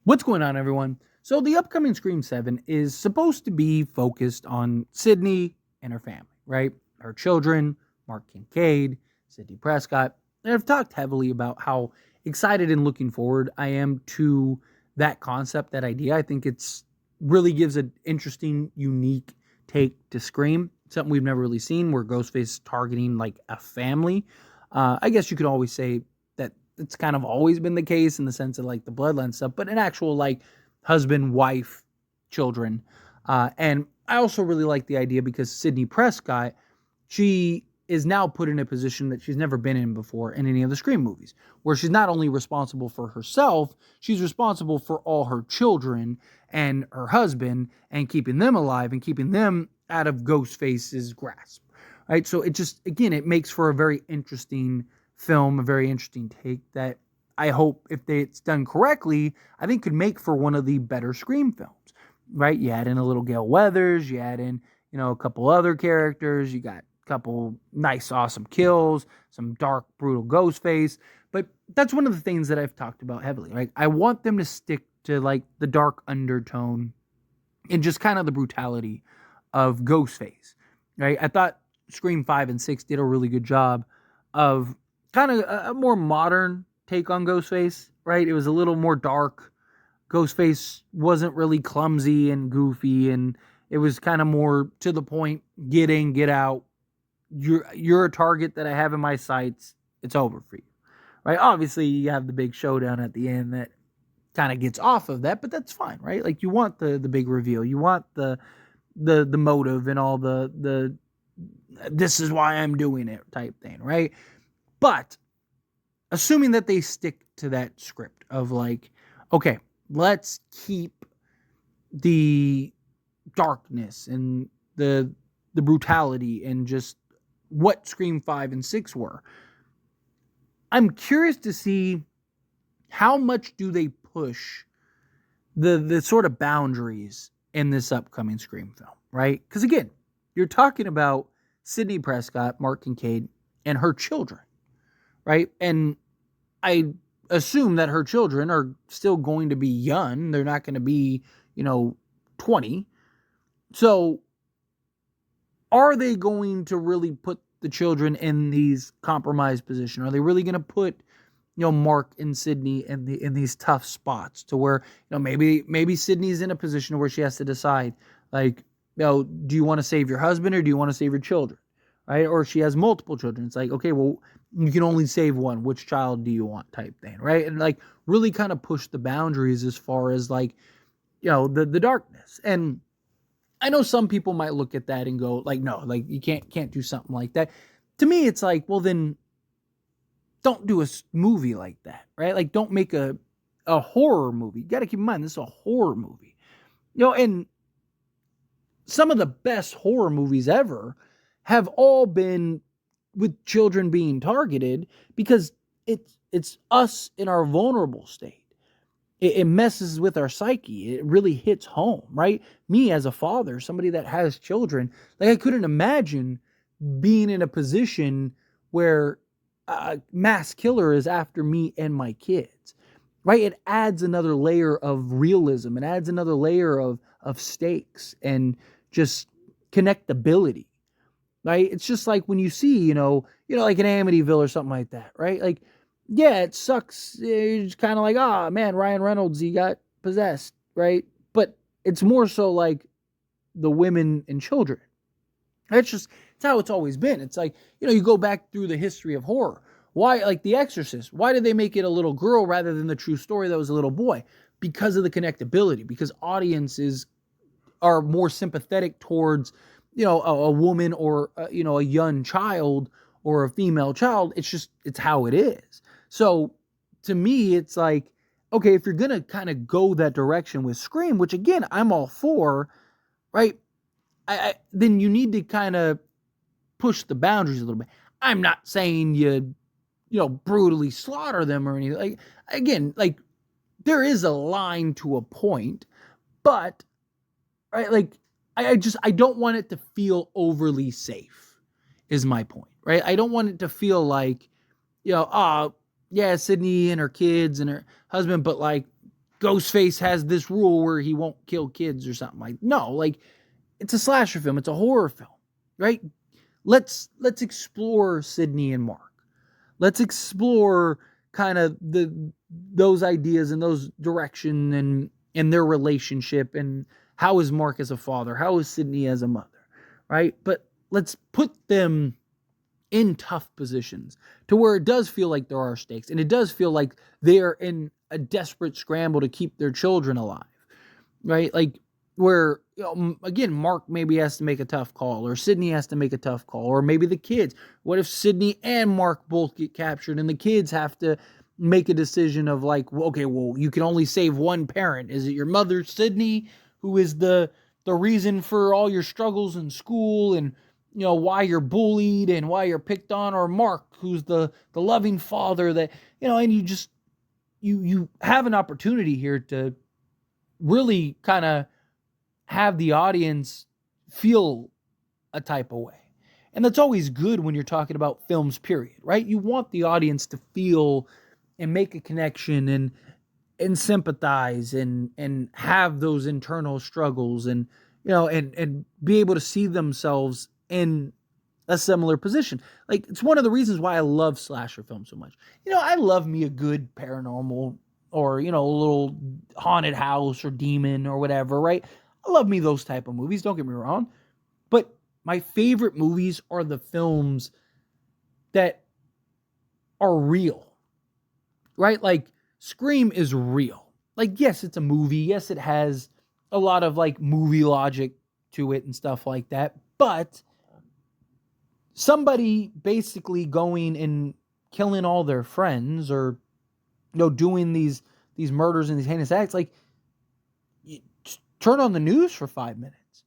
What's going on, everyone? So, the upcoming Scream 7 is supposed to be focused on Sydney and her family, right? Her children, Mark Kincaid, Sidney Prescott. And I've talked heavily about how excited and looking forward I am to that concept, that idea. I think it's really gives an interesting, unique take to Scream, something we've never really seen where Ghostface is targeting like a family. I guess you could always say that it's kind of always been the case in the sense of like the bloodline stuff, but an actual like husband, wife, children. And I also really like the idea because Sidney Prescott, she is now put in a position that she's never been in before in any of the Scream movies, where she's not only responsible for herself, she's responsible for all her children and her husband and keeping them alive and keeping them out of Ghostface's grasp. Right. So it just, again, it makes for a very interesting film, a very interesting take that I hope, if it's done correctly, I think could make for one of the better Scream films. Right? You add in a little Gale Weathers, you add in, a couple other characters, you got a couple nice, awesome kills, some dark, brutal ghost face. But that's one of the things that I've talked about heavily. Right? I want them to stick to like the dark undertone and just kind of the brutality of Ghostface. Right? I thought Scream 5 and 6 did a really good job of kind of a more modern take on Ghostface, right? It was a little more dark. Ghostface wasn't really clumsy and goofy, and it was kind of more to the point. Get in, get out. You're a target that I have in my sights. It's over for you, right? Obviously, you have the big showdown at the end that kind of gets off of that, but that's fine, right? Like you want the big reveal, you want the motive and all the this is why I'm doing it type thing, right? But assuming that they stick to that script of like, okay, let's keep the darkness and the brutality and just what Scream 5 and 6 were. I'm curious to see how much do they push the sort of boundaries in this upcoming Scream film, right? Because again, you're talking about Sidney Prescott, Mark Kincaid, and her children, right? And I assume that her children are still going to be young. They're not going to be, 20. So are they going to really put the children in these compromised positions? Are they really going to put, Mark and Sydney in these tough spots to where, maybe Sydney's in a position where she has to decide, like, do you want to save your husband or do you want to save your children? Right? Or she has multiple children. It's like, okay, well, you can only save one. Which child do you want type thing, right? And like really kind of push the boundaries as far as like, the darkness. And I know some people might look at that and go like, no, like you can't do something like that. To me, it's like, well, then don't do a movie like that, right? Like don't make a horror movie. You got to keep in mind this is a horror movie. And some of the best horror movies ever have all been with children being targeted because it's us in our vulnerable state. It messes with our psyche. It really hits home, right? Me as a father, somebody that has children, like I couldn't imagine being in a position where a mass killer is after me and my kids, right? It adds another layer of realism. It adds another layer of stakes and just connectability, right? It's just like when you see, like an Amityville or something like that, right? Like, yeah, it sucks. It's kind of like, ah, man, Ryan Reynolds, he got possessed, right? But it's more so like the women and children. It's how it's always been. It's like, you go back through the history of horror. Why, like The Exorcist, why did they make it a little girl rather than the true story that was a little boy? Because of the connectability, because audiences are more sympathetic towards, a woman or, a young child or a female child. It's how it is. So to me, it's like, okay, if you're going to kind of go that direction with Scream, which again, I'm all for, right? Then you need to kind of push the boundaries a little bit. I'm not saying brutally slaughter them or anything. Like, again, like there is a line to a point, but right, like I don't want it to feel overly safe is my point, right? I don't want it to feel like, yeah, Sydney and her kids and her husband, but like Ghostface has this rule where he won't kill kids or something like. No, like it's a slasher film. It's a horror film, right? Let's explore Sidney and Mark. Let's explore kind of those ideas and those direction and their relationship, and how is Mark as a father, how is Sidney as a mother, right? But let's put them in tough positions to where it does feel like there are stakes, and it does feel like they are in a desperate scramble to keep their children alive, right? Like where, again, Mark maybe has to make a tough call, or Sidney has to make a tough call, or maybe the kids. What if Sidney and Mark both get captured and the kids have to make a decision of like, well, okay, well, you can only save one parent. Is it your mother, Sidney, who is the reason for all your struggles in school and why you're bullied and why you're picked on, or Mark, who's the loving father that, and you just, you have an opportunity here to really kind of have the audience feel a type of way. And that's always good when you're talking about films, period, right? You want the audience to feel and make a connection and sympathize and have those internal struggles and, and be able to see themselves in a similar position. Like, it's one of the reasons why I love slasher films so much. I love me a good paranormal or, a little haunted house or demon or whatever, right? I love me those type of movies, don't get me wrong. But my favorite movies are the films that are real, right? Like, Scream is real. Like, yes, it's a movie. Yes, it has a lot of like movie logic to it and stuff like that. But somebody basically going and killing all their friends, or doing these murders and these heinous acts, like, turn on the news for 5 minutes.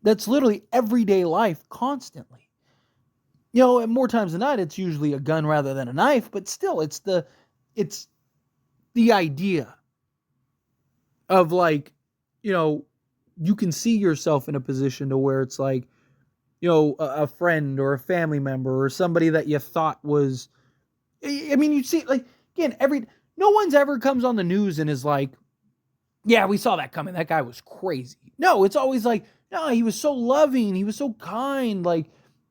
That's literally everyday life constantly. And more times than not, it's usually a gun rather than a knife, but still, it's the idea of like, you can see yourself in a position to where it's like, a friend or a family member or somebody that you thought was, I mean, you see, like, again, no one's ever comes on the news and is like, yeah, we saw that coming. That guy was crazy. No, it's always like, no, he was so loving. He was so kind. Like,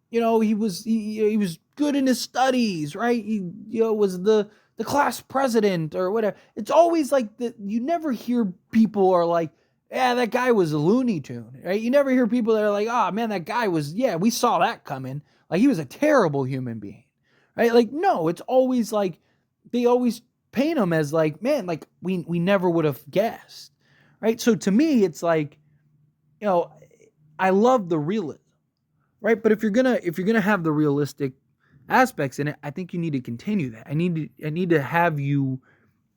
he was good in his studies, right? He, was the class president or whatever. It's always like that. You never hear people are like, yeah, that guy was a Looney Tune, right? You never hear people that are like, oh man, that guy was, yeah, we saw that coming. Like, he was a terrible human being, right? Like, no, it's always like, they always paint him as like, man, like we never would have guessed, right? So to me, it's like, I love the realism, right? But if you're gonna have the realistic aspects in it, I think you need to continue that. I need to have you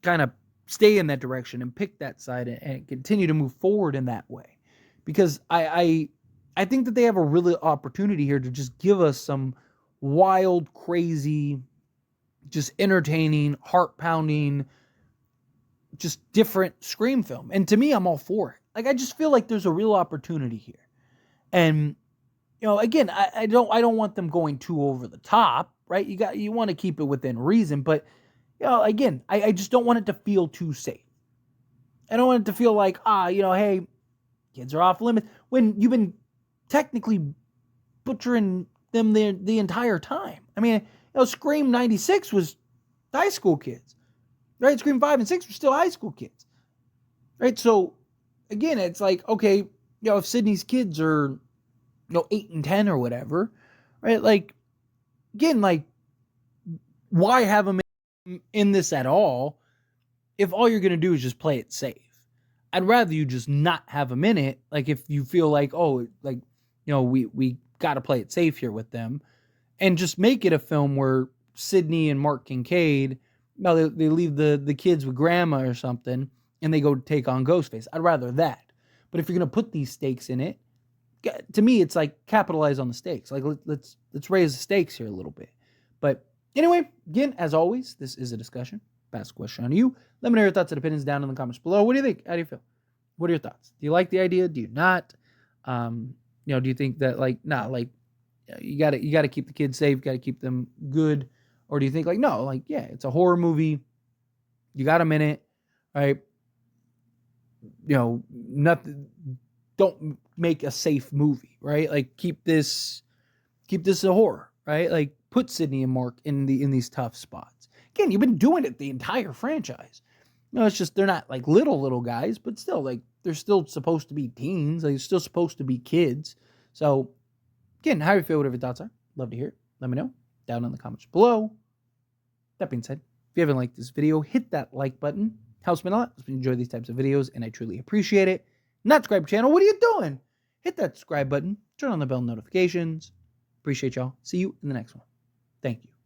kind of stay in that direction and pick that side and continue to move forward in that way, because I think that they have a real opportunity here to just give us some wild, crazy, just entertaining, heart-pounding, just different Scream film. And to me, I'm all for it. Like, I just feel like there's a real opportunity here. And, again, I don't want them going too over the top, right? You want to keep it within reason, but, again, I just don't want it to feel too safe. I don't want it to feel like, hey, kids are off limits, when you've been technically butchering them the entire time. I mean, Scream 96 was high school kids, right? Scream 5 and 6 were still high school kids, right? So, again, it's like, okay, if Sidney's kids are, 8 and 10 or whatever, right? Like, again, like, why have them in this at all if all you're going to do is just play it safe? I'd rather you just not have them in it. Like, if you feel like, oh, like, we got to play it safe here with them, and just make it a film where Sidney and Mark Kincaid, they leave the kids with grandma or something, and they go take on Ghostface. I'd rather that. But if you're going to put these stakes in it, to me, it's like, capitalize on the stakes. Like, let's raise the stakes here a little bit. But anyway, again, as always, this is a discussion. Pass a question on to you. Let me know your thoughts and opinions down in the comments below. What do you think? How do you feel? What are your thoughts? Do you like the idea? Do you not? Do you think that, like, you got to keep the kids safe, got to keep them good? Or do you think, like, no, like, yeah, it's a horror movie. You got a minute, right? nothing. Don't make a safe movie, right? Like keep this a horror, right? Like put Sidney and Mark in these tough spots. Again, you've been doing it the entire franchise. It's just they're not like little guys, but still, like they're still supposed to be teens. Like they're still supposed to be kids. So again, how you feel, whatever your thoughts are, love to hear it. Let me know down in the comments below. That being said, if you haven't liked this video, hit that like button. Helps me a lot. I enjoy these types of videos, and I truly appreciate it. Not subscribe channel. What are you doing? Hit that subscribe button. Turn on the bell notifications. Appreciate y'all. See you in the next one. Thank you.